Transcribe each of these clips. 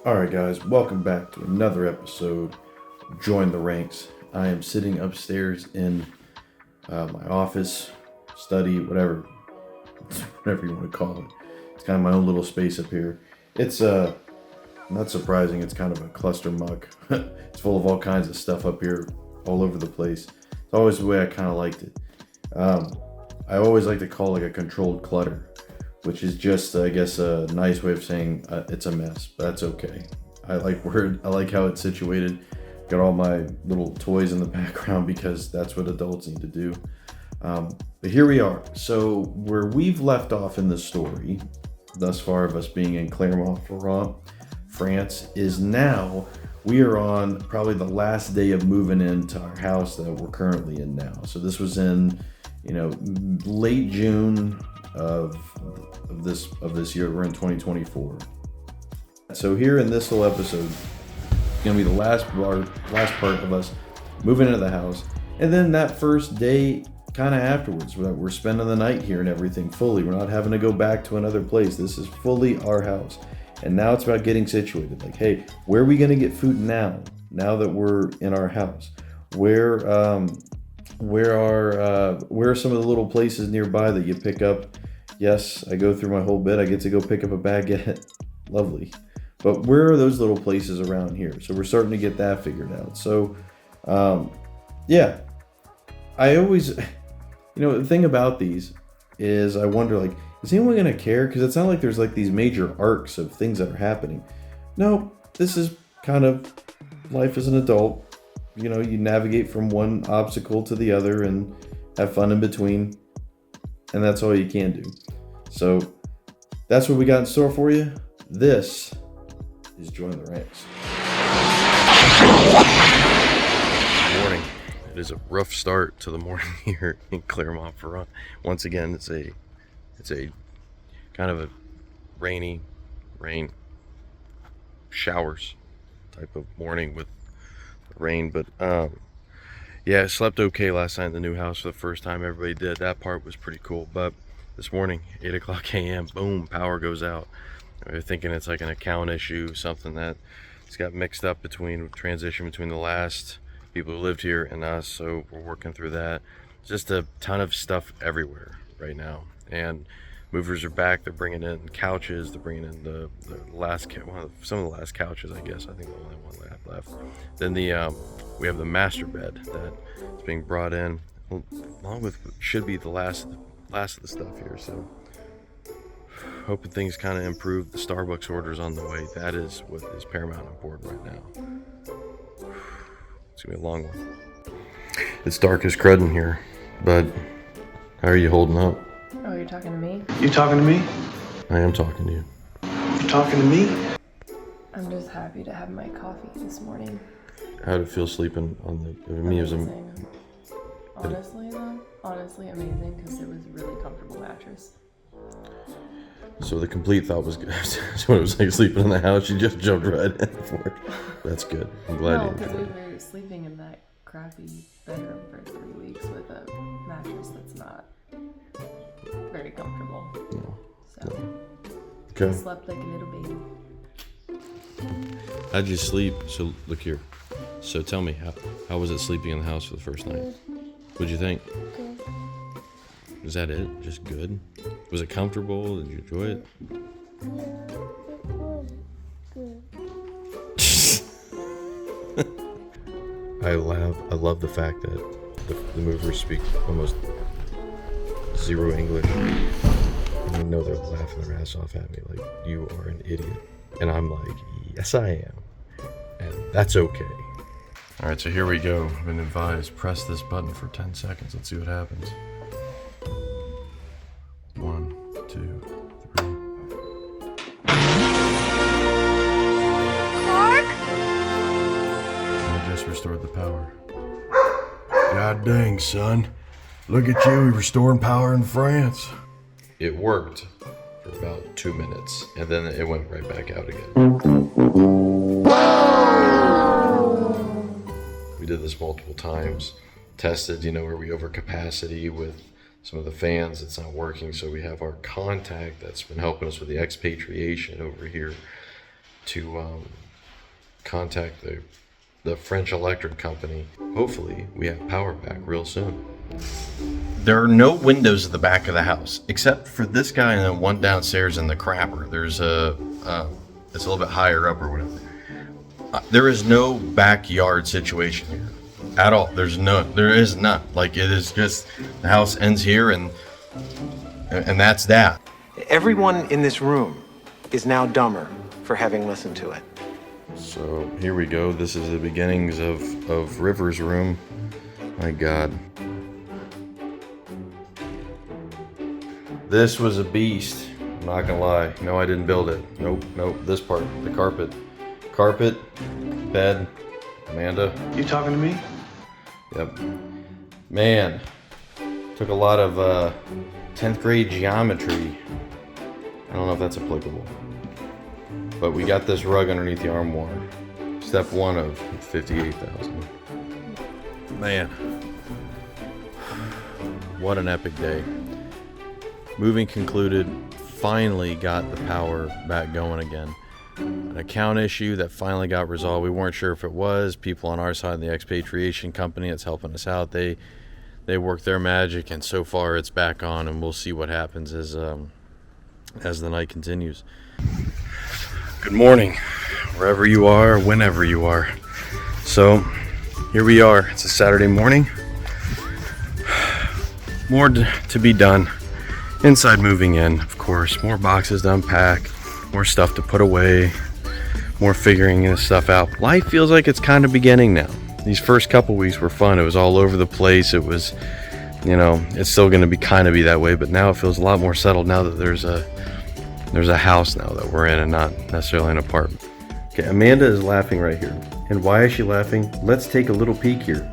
Alright guys, welcome back to another episode of Join the Ranks. I am sitting upstairs in my office, study, whatever you want to call it. It's kind of my own little space up here. It's not surprising, it's kind of a cluster muck. It's full of all kinds of stuff up here, all over the place. It's always the way I kind of liked it. I always like to call it like a controlled clutter, which is just, I guess, a nice way of saying it's a mess, but that's okay. I like how it's situated. Got all my little toys in the background because that's what adults need to do. But here we are. So where we've left off in the story, thus far of us being in Clermont-Ferrand, France, is now we are on probably the last day of moving into our house that we're currently in now. So this was in, late June of this year. We're in 2024. So here in this little episode, it's gonna be the last part of us moving into the house, and then that first day, kind of afterwards, we're spending the night here and everything fully. We're not having to go back to another place. This is fully our house, and now it's about getting situated. Like, hey, where are we gonna get food now? Now that we're in our house, where are some of the little places nearby that you pick up? Yes, I go through my whole bit. I get to go pick up a baguette. Lovely. But where are those little places around here? So we're starting to get that figured out. So, yeah. I always, the thing about these is I wonder, like, is anyone going to care? Because it's not like there's, like, these major arcs of things that are happening. No, this is kind of life as an adult. You navigate from one obstacle to the other and have fun in between. And that's all you can do. So that's what we got in store for you. This is Join the Ranks. Good morning. It is a rough start to the morning here in Clermont-Ferrand. Once again, it's a kind of a rain showers type of morning with rain, but yeah, I slept okay last night in the new house for the first time. Everybody did. That part was pretty cool. But this morning, 8 o'clock a.m., boom, power goes out. They're thinking it's like an account issue, something that it's got mixed up between the last people who lived here and us. So we're working through that. Just a ton of stuff everywhere right now. And movers are back. They're bringing in couches. They're bringing in some of the last couches, I guess. I think the only one left. Then we have the master bed that is being brought in, along with what should be the last of the stuff here. So hoping things kind of improve. The Starbucks order's on the way. That is what is paramount important right now. It's gonna be a long one. It's dark as crud in here, but how are you holding up? Oh, you're talking to me? You talking to me? I am talking to you. You talking to me? I'm just happy to have my coffee this morning. How did it feel sleeping on the? It was amazing. Honestly amazing, because it was a really comfortable mattress. So the complete thought was good. So when it was like sleeping in the house, you just jumped right in for it. That's good. I'm glad you because enjoyed it. we were sleeping in that crappy bedroom for 3 weeks with a mattress that's not very comfortable. No. So Okay. I slept like a little baby. How'd you sleep? So look here. So tell me, how was it sleeping in the house for the first night? What'd you think? Good. Was that it? Just good? Was it comfortable? Did you enjoy it? Yeah, it was good. I love the fact that the movers speak almost zero English. And I know they're laughing their ass off at me like, you are an idiot. And I'm like, yes I am. And that's okay. Alright, so here we go. I've been advised, press this button for 10 seconds. Let's see what happens. 1, 2, 3. Clark? I just restored the power. God dang, son. Look at you, restoring power in France. It worked for about 2 minutes, and then it went right back out again. We did this multiple times. Tested, where we over capacity with some of the fans. It's not working, so we have our contact that's been helping us with the expatriation over here to contact the French electric company. Hopefully we have power back real soon. There are no windows at the back of the house, except for this guy and then one downstairs in the crapper. There's it's a little bit higher up or whatever. There is no backyard situation here at all. There is none. Like, it is just, the house ends here and that's that. Everyone in this room is now dumber for having listened to it. So here we go. This is the beginnings of River's room. My God. This was a beast. I'm not gonna lie. No, I didn't build it. Nope. This part, the carpet, bed. Amanda. You talking to me? Yep. Man, took a lot of 10th grade geometry. I don't know if that's applicable. But we got this rug underneath the armoire. Step 1 of 58,000. Man, what an epic day. Moving concluded, finally got the power back going again. An account issue that finally got resolved. We weren't sure if it was. People on our side, the expatriation company that's helping us out, they worked their magic, and so far it's back on, and we'll see what happens as the night continues. Good morning, wherever you are, whenever you are. So here we are. It's a Saturday morning. More to be done. Inside moving in, of course. More boxes to unpack, more stuff to put away, more figuring this stuff out. Life feels like it's kind of beginning now. These first couple weeks were fun. It was all over the place. It was, it's still going to be that way, but now it feels a lot more settled now that there's a house now that we're in and not necessarily an apartment. Okay, Amanda is laughing right here. And why is she laughing? Let's take a little peek here.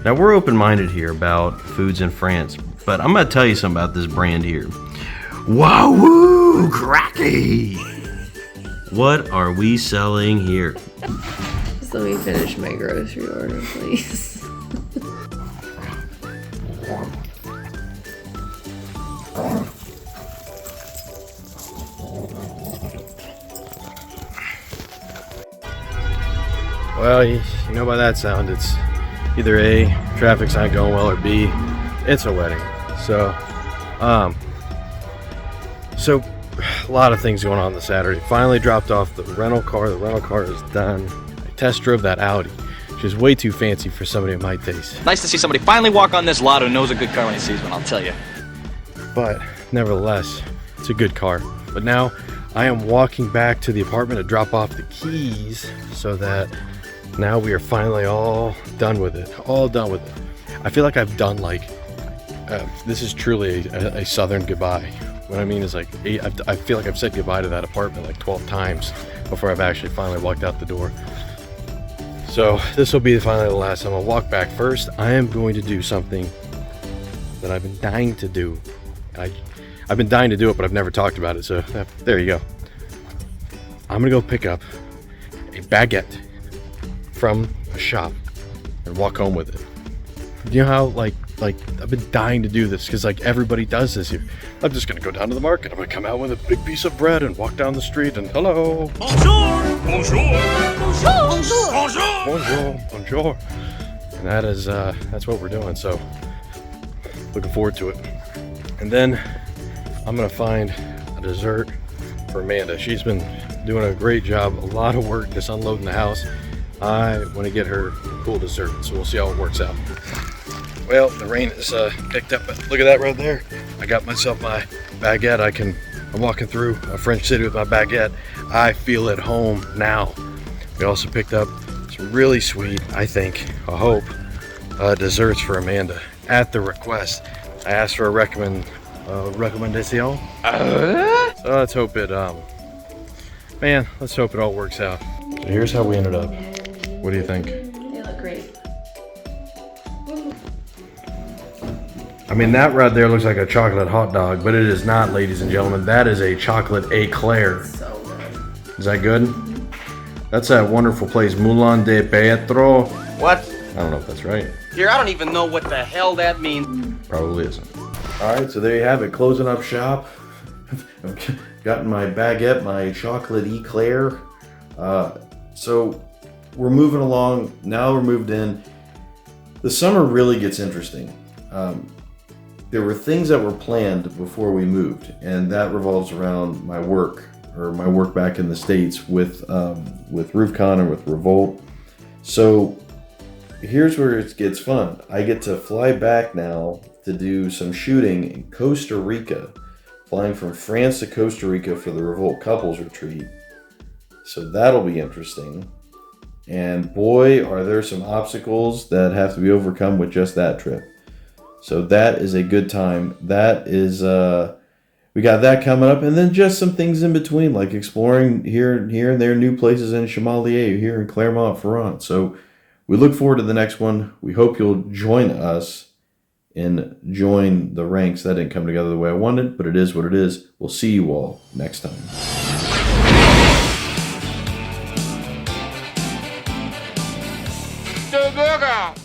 Now, we're open-minded here about foods in France, but I'm going to tell you something about this brand here. Wow, cracky! What are we selling here? Just let me finish my grocery order, please. Well, you know by that sound, it's either A, traffic's not going well, or B, it's a wedding. So a lot of things going on this Saturday. Finally dropped off the rental car. The rental car is done. I test drove that Audi, which is way too fancy for somebody of my taste. Nice to see somebody finally walk on this lot who knows a good car when he sees one, I'll tell you. But nevertheless, it's a good car. But now I am walking back to the apartment to drop off the keys so that now we are finally all done with it. I feel like I've done this is truly a southern goodbye. What I mean is I feel like I've said goodbye to that apartment like 12 times before I've actually finally walked out the door. So this will be finally the last time. I'll walk back. First, I am going to do something that I've been dying to do. I've been dying to do it, but I've never talked about it. So there you go. I'm gonna go pick up a baguette from a shop and walk home with it. You know how like I've been dying to do this because like everybody does this here. I'm just gonna go down to the market. I'm gonna come out with a big piece of bread and walk down the street and hello. Bonjour. And that's what we're doing. So looking forward to it. And then I'm gonna find a dessert for Amanda. She's been doing a great job, a lot of work just unloading the house. I want to get her a cool dessert, so we'll see how it works out. Well, the rain is picked up, but look at that right there. I got myself my baguette. I'm walking through a French city with my baguette. I feel at home now. We also picked up some really sweet, I hope, desserts for Amanda at the request. I asked for a recommendation. So let's hope it, let's hope it all works out. So here's how we ended up. What do you think? They look great. I mean, that right there looks like a chocolate hot dog, but it is not, ladies and gentlemen. That is a chocolate eclair. So good. Is that good? That's that wonderful place, Moulin de Pietro. What? I don't know if that's right. Dear, I don't even know what the hell that means. Probably isn't. All right, so there you have it. Closing up shop. gotten my baguette, my chocolate eclair. So we're moving along. Now we're moved in. The summer really gets interesting. There were things that were planned before we moved, and that revolves around my work back in the States with RoofCon and with Revolt. So here's where it gets fun. I get to fly back now to do some shooting in Costa Rica, flying from France to Costa Rica for the Revolt Couples Retreat. So that'll be interesting. And boy, are there some obstacles that have to be overcome with just that trip. So that is a good time. That is, we got that coming up. And then just some things in between, like exploring here and there, new places in Chamalier, here in Clermont-Ferrand. So we look forward to the next one. We hope you'll join us and join the ranks. That didn't come together the way I wanted, but it is what it is. We'll see you all next time. Burger!